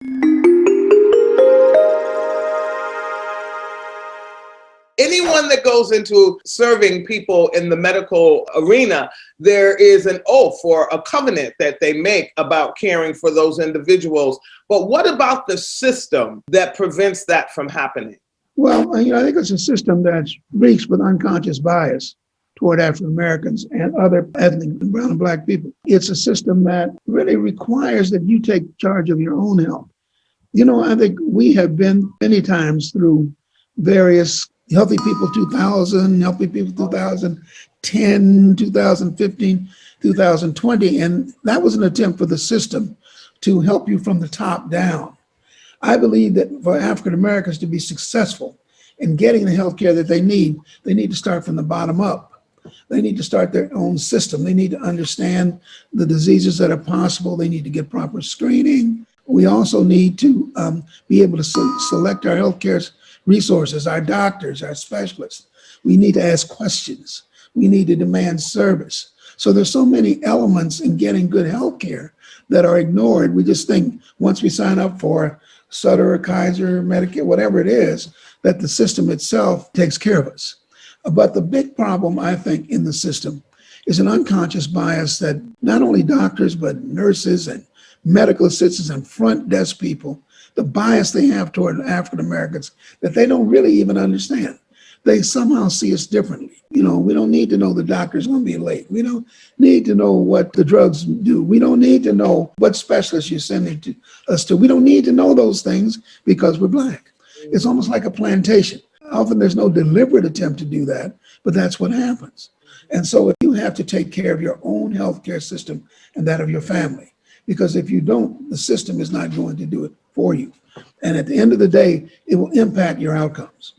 Anyone that goes into serving people in the medical arena, there is an oath or a covenant that they make about caring for those individuals. But what about the system that prevents that from happening? Well, I think it's a system that reeks with unconscious bias toward African Americans and other ethnic brown and black people. It's a system that really requires that you take charge of your own health. I think we have been many times through various Healthy People 2000, Healthy People 2010, 2015, 2020, and that was an attempt for the system to help you from the top down. I believe that for African Americans to be successful in getting the health care that they need to start from the bottom up. They need to start their own system. They need to understand the diseases that are possible. They need to get proper screening. We also need to be able to select our healthcare resources, our doctors, our specialists. We need to ask questions. We need to demand service. So there's so many elements in getting good healthcare that are ignored. We just think once we sign up for Sutter or Kaiser, Medicare, whatever it is, that the system itself takes care of us. But the big problem, I think, in the system is an unconscious bias that not only doctors, but nurses and medical assistants and front desk people, the bias they have toward African Americans that they don't really even understand. They somehow see us differently. We don't need to know the doctor's going to be late. We don't need to know what the drugs do. We don't need to know what specialists you're sending us to. We don't need to know those things because we're Black. It's almost like a plantation. Often there's no deliberate attempt to do that, but that's what happens. And so you have to take care of your own healthcare system and that of your family, because if you don't, the system is not going to do it for you. And at the end of the day, it will impact your outcomes.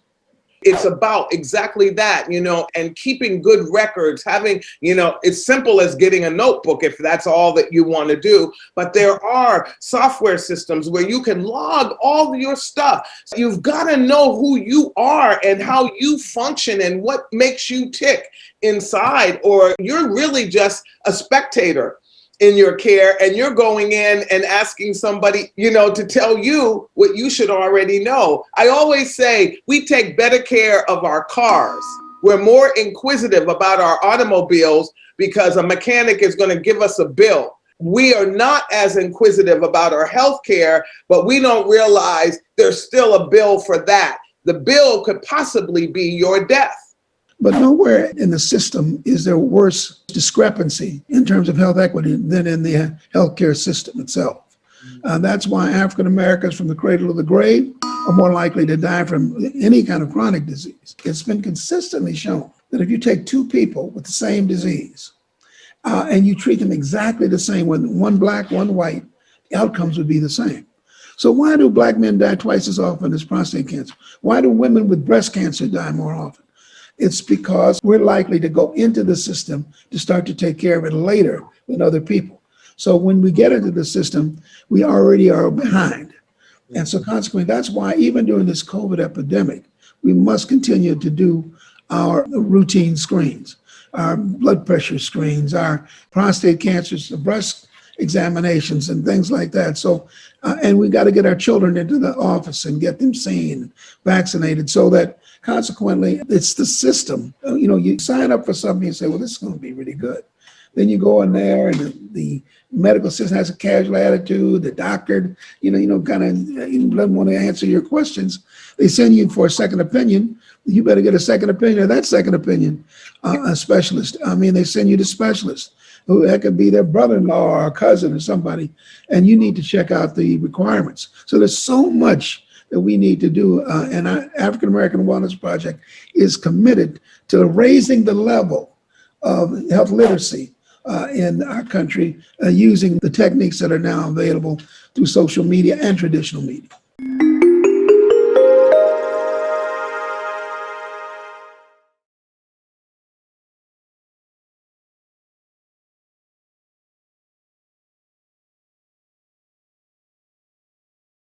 It's about exactly that, and keeping good records, having, it's simple as getting a notebook if that's all that you want to do. But there are software systems where you can log all your stuff. You've got to know who you are and how you function and what makes you tick inside, or you're really just a spectator in your care, and you're going in and asking somebody, to tell you what you should already know. I always say we take better care of our cars. We're more inquisitive about our automobiles because a mechanic is going to give us a bill. We are not as inquisitive about our health care, but we don't realize there's still a bill for that. The bill could possibly be your death. But nowhere in the system is there worse discrepancy in terms of health equity than in the healthcare system itself. That's why African Americans from the cradle to the grave are more likely to die from any kind of chronic disease. It's been consistently shown that if you take two people with the same disease and you treat them exactly the same, when one Black, one white, the outcomes would be the same. So why do Black men die twice as often as prostate cancer? Why do women with breast cancer die more often? It's because we're likely to go into the system to start to take care of it later than other people. So when we get into the system, we already are behind. And so consequently, that's why even during this COVID epidemic, we must continue to do our routine screens, our blood pressure screens, our prostate cancers, breast examinations and things like that. So, and we got to get our children into the office and get them seen, vaccinated, so that consequently, it's the system. You sign up for something and say, well, this is going to be really good. Then you go in there and the medical assistant has a casual attitude. The doctor, kind of doesn't want to answer your questions. They send you for a second opinion. You better get a second opinion of that second opinion, a specialist. They send you to specialists. That could be their brother-in-law or a cousin or somebody, and you need to check out the requirements. So there's so much that we need to do, and our African American Wellness Project is committed to raising the level of health literacy in our country using the techniques that are now available through social media and traditional media.